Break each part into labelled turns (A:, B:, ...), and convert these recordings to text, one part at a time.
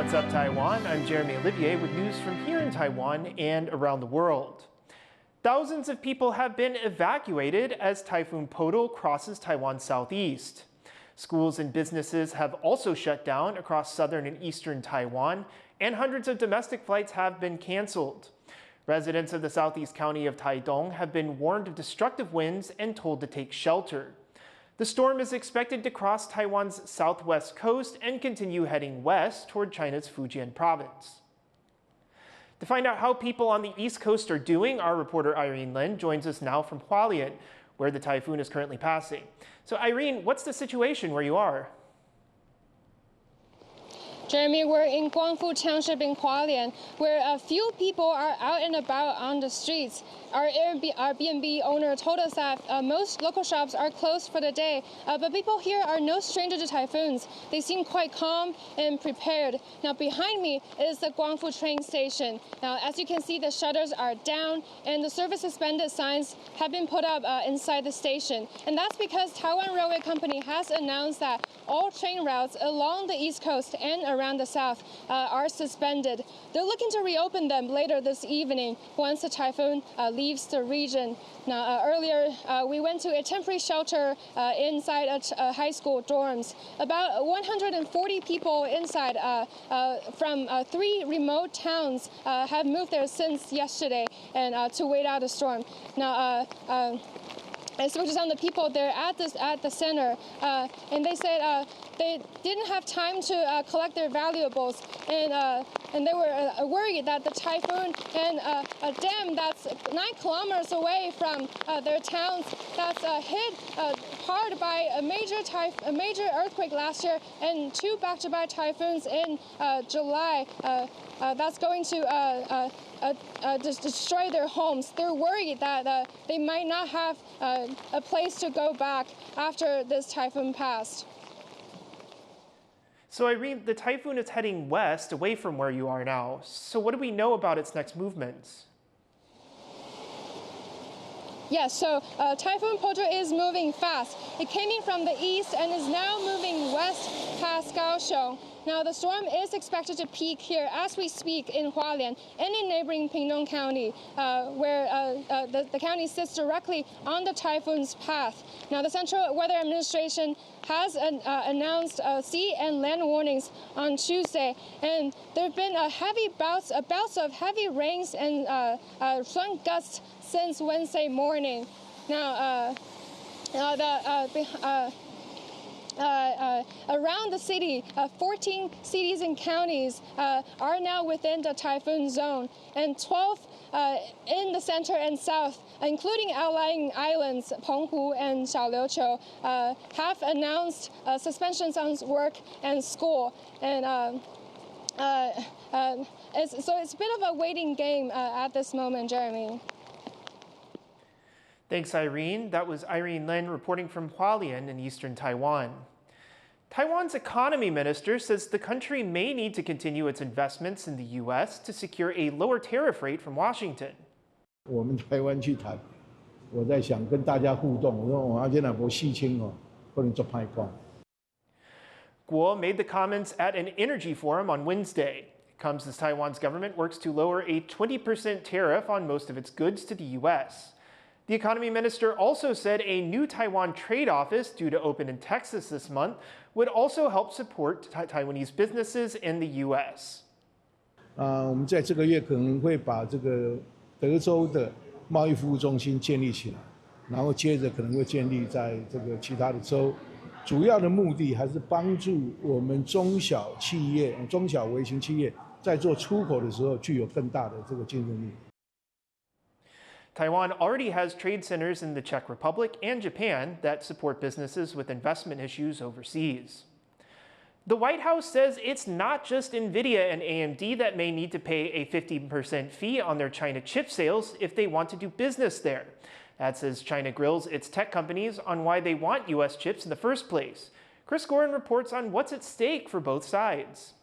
A: What's up, Taiwan? I'm Jeremy Olivier with news from here in Taiwan and around the world. Thousands of people have been evacuated as Typhoon Podul crosses Taiwan's southeast. Schools and businesses have also shut down across southern and eastern Taiwan, and hundreds of domestic flights have been canceled. Residents of the southeast county of Taidong have been warned of destructive winds and told to take shelter. The storm is expected to cross Taiwan's southwest coast and continue heading west toward China's Fujian province. To find out how people on the east coast are doing, our reporter Irene Lin joins us now from Hualien, where the typhoon is currently passing. So Irene, what's the situation where you are?
B: Jeremy, we're in Guangfu Township in Hualien, where a few people are out and about on the streets. Our Airbnb owner told us that most local shops are closed for the day, but people here are no stranger to typhoons. They seem quite calm and prepared. Now, behind me is the Guangfu train station. Now, as you can see, the shutters are down and the service suspended signs have been put up inside the station. And that's because Taiwan Railway Company has announced that all train routes along the east coast and around the south are suspended. They're looking to reopen them later this evening once the typhoon leaves the region. Now, earlier we went to a temporary shelter inside a high school dorms. About 140 people inside from 3 remote towns have moved there since yesterday and to wait out the storm. Now, I spoke to some of the people there at the center, and they said they didn't have time to collect their valuables, and they were worried that the typhoon and a dam that's 9 kilometers away from their towns that's hit hard by a major earthquake last year and 2 back-to-back typhoons in July. That's going to just destroy their homes. They're worried that they might not have a place to go back after this typhoon passed.
A: So Irene, the typhoon is heading west away from where you are now. So what do we know about its next movements?
B: Yes, so Typhoon Podul is moving fast. It came in from the east and is now moving west past Kaohsiung. Now, the storm is expected to peak here as we speak in Hualien and in neighboring Pingtung County, where the county sits directly on the typhoon's path. Now, the Central Weather Administration has announced sea and land warnings on Tuesday, and there have been bouts of heavy rains and strong gusts since Wednesday morning. Now, around the city, 14 cities and counties are now within the typhoon zone, and 12 in the center and south, including outlying islands, Penghu and Xiaoliuqiu, have announced suspensions on work and school. And so it's a bit of a waiting game at this moment, Jeremy.
A: Thanks, Irene. That was Irene Lin reporting from Hualien in eastern Taiwan. Taiwan's economy minister says the country may need to continue its investments in the U.S. to secure a lower tariff rate from Washington.
C: 我们台湾去谈，我在想跟大家互动，我说我要现在无细清哦，不能做派讲。
A: Guo made the comments at an energy forum on Wednesday. It comes as Taiwan's government works to lower a 20% tariff on most of its goods to the U.S. The economy minister also said a new Taiwan trade office due to open in Texas this month would also help support Taiwanese businesses in the U.S.
C: 我们在这个月可能会把这个德州的贸易服务中心建立起来，然后接着可能会建立在这个其他的州。主要的目的还是帮助我们中小企业、中小微型企业在做出口的时候具有更大的这个竞争力。
A: Taiwan already has trade centers in the Czech Republic and Japan that support businesses with investment issues overseas. The White House says it's not just NVIDIA and AMD that may need to pay a 15% fee on their China chip sales if they want to do business there. That's as China grills its tech companies on why they want U.S. chips in the first place. Chris Gorin reports on what's at stake for both sides.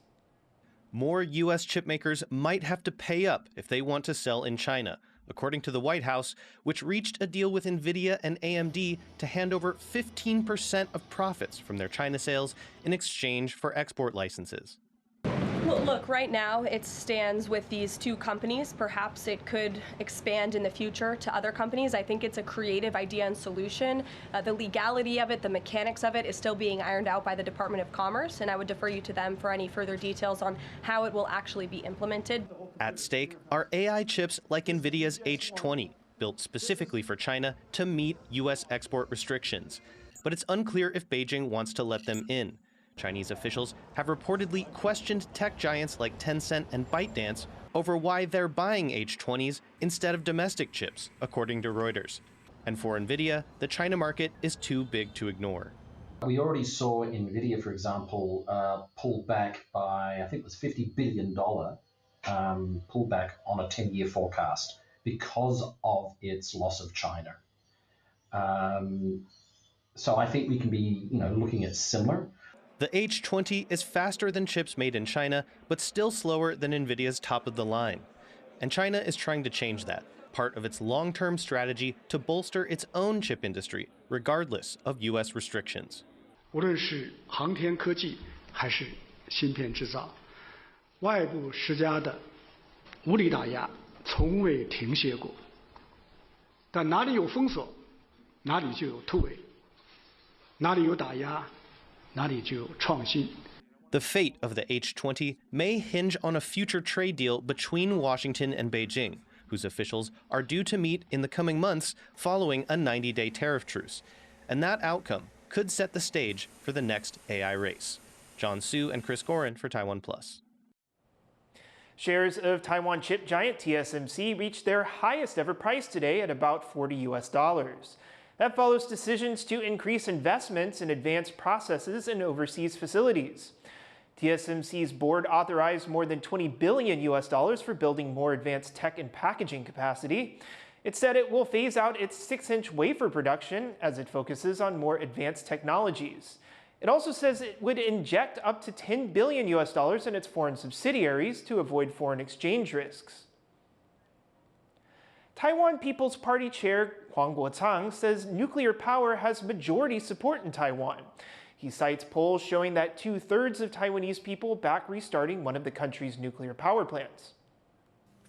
D: More U.S. chip makers might have to pay up if they want to sell in China, according to the White House, which reached a deal with NVIDIA and AMD to hand over 15% of profits from their China sales in exchange for export licenses.
E: Well, look, right now it stands with these two companies. Perhaps it could expand in the future to other companies. I think it's a creative idea and solution. The legality of it, the mechanics of it is still being ironed out by the Department of Commerce, and I would defer you to them for any further details on how it will actually be implemented.
D: At stake are AI chips like NVIDIA's H20, built specifically for China to meet U.S. export restrictions. But it's unclear if Beijing wants to let them in. Chinese officials have reportedly questioned tech giants like Tencent and ByteDance over why they're buying H20s instead of domestic chips, according to Reuters. And for NVIDIA, the China market is too big to ignore.
F: We already saw NVIDIA, for example, pull back by, I think it was $50 billion pullback on a 10-year forecast because of its loss of China. So I think we can be, looking at similar.
D: The H20 is faster than chips made in China, but still slower than NVIDIA's top of the line. And China is trying to change that, part of its long-term strategy to bolster its own chip industry, regardless of U.S. restrictions.
G: 无论是航天科技还是芯片制造，外部施加的无理打压从未停歇过。但哪里有封锁，哪里就有突围；哪里有打压，
D: The fate of the H20 may hinge on a future trade deal between Washington and Beijing, whose officials are due to meet in the coming months following a 90-day tariff truce. And that outcome could set the stage for the next AI race. John Su and Chris Gorin for TaiwanPlus.
A: Shares of Taiwan chip giant TSMC reached their highest ever price today at about $40 US. That follows decisions to increase investments in advanced processes and overseas facilities. TSMC's board authorized more than $20 billion for building more advanced tech and packaging capacity. It said it will phase out its 6-inch wafer production as it focuses on more advanced technologies. It also says it would inject up to $10 billion in its foreign subsidiaries to avoid foreign exchange risks. Taiwan People's Party Chair Huang Guochang says nuclear power has majority support in Taiwan. He cites polls showing that 2/3 of Taiwanese people back restarting one of the country's nuclear power plants.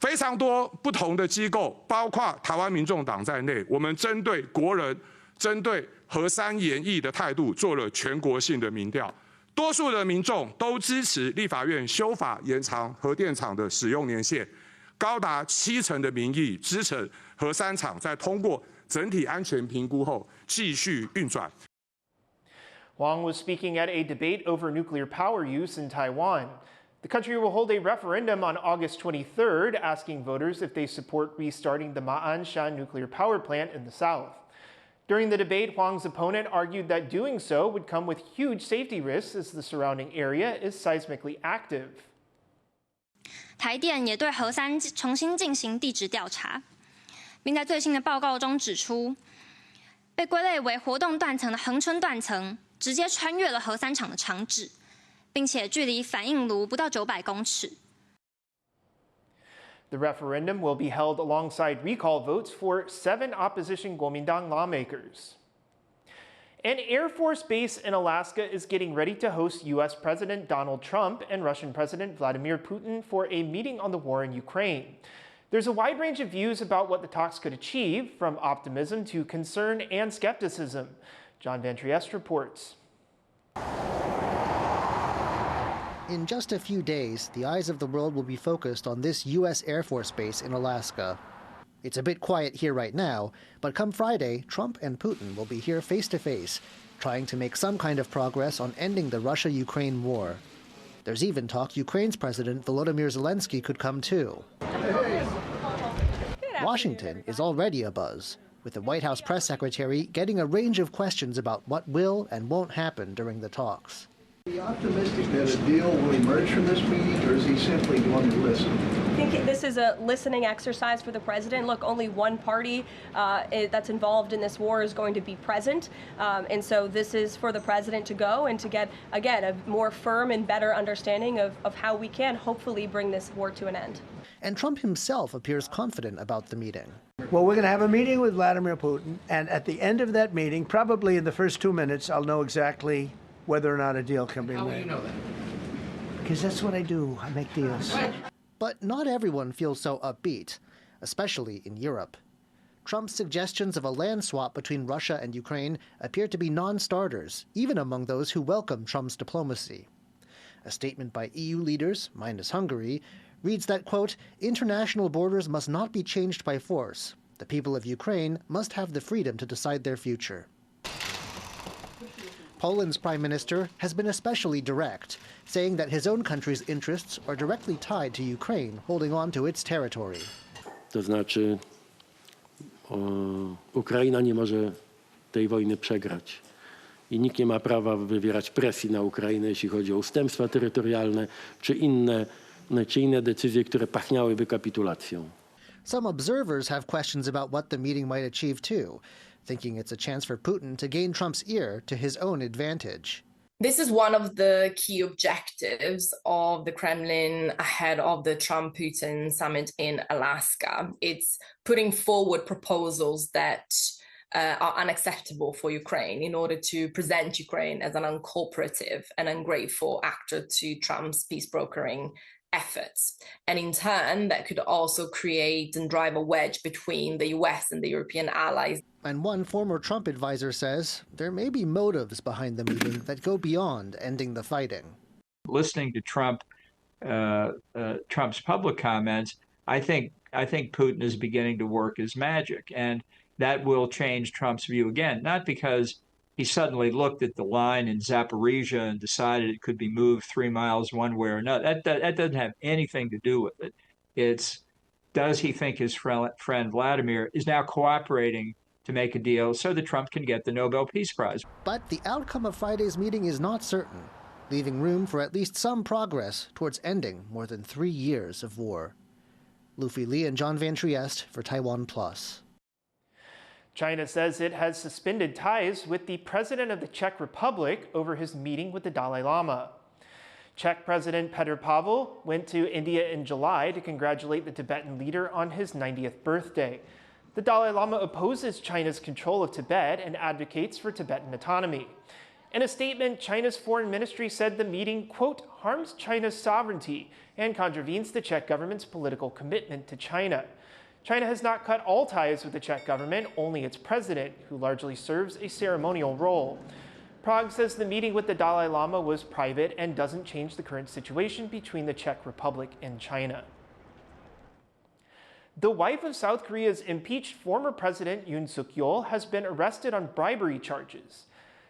H: 非常多不同的机构，包括台湾民众党在内，我们针对国人、针对核三延役的态度做了全国性的民调。多数的民众都支持立法院修法延长核电厂的使用年限。 高达70%的民意支持核三厂在通过整体安全评估后继续运转。
A: Huang was speaking at a debate over nuclear power use in Taiwan. The country will hold a referendum on August 23rd, asking voters if they support restarting the Ma'anshan nuclear power plant in the south. During the debate, Huang's opponent argued that doing so would come with huge safety risks as the surrounding area is seismically active.
I: 台电也对核三重新进行地质调查，并在最新的报告中指出，被归类为活动断层的恒春断层直接穿越了核三厂的厂址，并且距离反应炉不到900公尺。
A: The referendum will be held alongside recall votes for 7 opposition Kuomintang lawmakers. An Air Force base in Alaska is getting ready to host U.S. President Donald Trump and Russian President Vladimir Putin for a meeting on the war in Ukraine. There's a wide range of views about what the talks could achieve, from optimism to concern and skepticism. John Van Trieste reports.
J: In just a few days, the eyes of the world will be focused on this U.S. Air Force base in Alaska. It's a bit quiet here right now, but come Friday, Trump and Putin will be here face-to-face, trying to make some kind of progress on ending the Russia-Ukraine war. There's even talk Ukraine's President Volodymyr Zelensky could come too. Washington is already abuzz, with the White House press secretary getting a range of questions about what will and won't happen during the talks.
K: Are you optimistic that a deal will emerge from this meeting, or is he simply going to listen?
E: I think this is a listening exercise for the president. Look, only one party that's involved in this war is going to be present. And so this is for the president to go and to get, again, a more firm and better understanding of how we can hopefully bring this war to an end.
J: And Trump himself appears confident about the meeting.
L: Well, we're going to have a meeting with Vladimir Putin, and at the end of that meeting, probably in the first 2 minutes, I'll know exactly whether or not a deal can be made.
K: How will you know that?
L: because that's what I do. I make deals.
J: But not everyone feels so upbeat, especially in Europe. Trump's suggestions of a land swap between Russia and Ukraine appear to be non-starters, even among those who welcome Trump's diplomacy. A statement by EU leaders, minus Hungary, reads that, quote, international borders must not be changed by force. The people of Ukraine must have the freedom to decide their future. Poland's prime minister has been especially direct, saying that his own country's interests are directly tied to Ukraine holding on to its territory.
M: To znaczy, Ukraina nie może tej wojny przegrać i nikt nie ma prawa wywierać presji na Ukrainę, jeśli chodzi o ustępstwa terytorialne czy inne decyzje, które pachniałyby kapitulacją.
J: Some observers have questions about what the meeting might achieve too, thinking it's a chance for Putin to gain Trump's ear to his own advantage.
N: This is one of the key objectives of the Kremlin ahead of the Trump-Putin summit in Alaska. It's putting forward proposals that are unacceptable for Ukraine in order to present Ukraine as an uncooperative and ungrateful actor to Trump's peace brokering efforts. And in turn, that could also create and drive a wedge between the US and the European allies.
J: And one former Trump advisor says there may be motives behind the meeting that go beyond ending the fighting.
O: Listening to Trump's public comments, I think Putin is beginning to work his magic, and that will change Trump's view again, not because he suddenly looked at the line in Zaporizhia and decided it could be moved 3 miles one way or another. That doesn't have anything to do with it. It's, does he think his friend Vladimir is now cooperating to make a deal so that Trump can get the Nobel Peace Prize?
J: But the outcome of Friday's meeting is not certain, leaving room for at least some progress towards ending more than 3 years of war. Luffy Li and John Van Trieste for TaiwanPlus.
A: China says it has suspended ties with the president of the Czech Republic over his meeting with the Dalai Lama. Czech President Petr Pavel went to India in July to congratulate the Tibetan leader on his 90th birthday. The Dalai Lama opposes China's control of Tibet and advocates for Tibetan autonomy. In a statement, China's foreign ministry said the meeting, quote, harms China's sovereignty and contravenes the Czech government's political commitment to China. China has not cut all ties with the Czech government, only its president, who largely serves a ceremonial role. Prague says the meeting with the Dalai Lama was private and doesn't change the current situation between the Czech Republic and China. The wife of South Korea's impeached former president Yoon Suk-yeol has been arrested on bribery charges.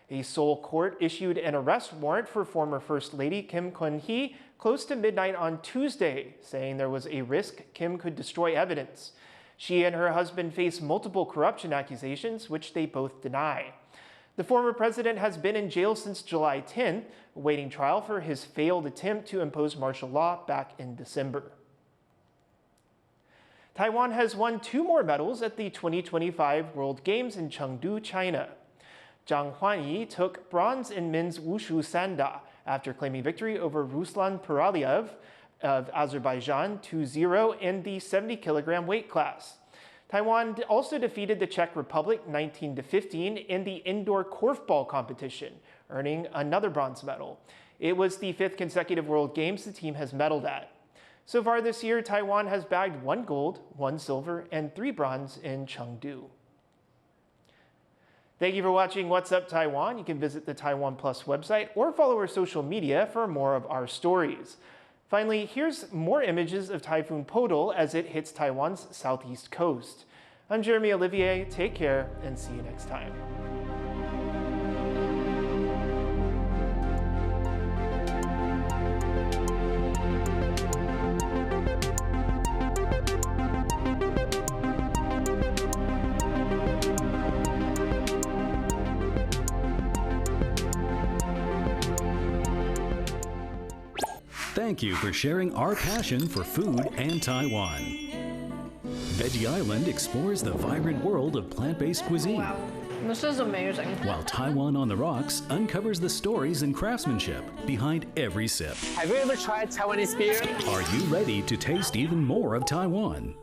A: A Seoul court issued an arrest warrant for former First Lady Kim Kwon-hee close to midnight on Tuesday, saying there was a risk Kim could destroy evidence. She and her husband face multiple corruption accusations, which they both deny. The former president has been in jail since July 10th, awaiting trial for his failed attempt to impose martial law back in December. Taiwan has won 2 more medals at the 2025 World Games in Chengdu, China. Zhang Huanyi took bronze in men's Wushu Sanda after claiming victory over Ruslan Peraliev of Azerbaijan 2-0 in the 70-kilogram weight class. Taiwan also defeated the Czech Republic 19-15 in the indoor Korfbal competition, earning another bronze medal. It was the 5th consecutive World Games the team has medaled at. So far this year, Taiwan has bagged 1 gold, 1 silver, and 3 bronze in Chengdu. Thank you for watching What's Up Taiwan. You can visit the TaiwanPlus website or follow our social media for more of our stories. Finally, here's more images of Typhoon Podul as it hits Taiwan's southeast coast. I'm Jeremy Olivier. Take care and see you next time.
P: Thank you for sharing our passion for food and Taiwan. Veggie Island explores the vibrant world of plant-based cuisine.
Q: Wow, this is amazing.
P: While Taiwan on the Rocks uncovers the stories and craftsmanship behind every sip.
Q: Have you ever tried Taiwanese beer?
P: Are you ready to taste even more of Taiwan?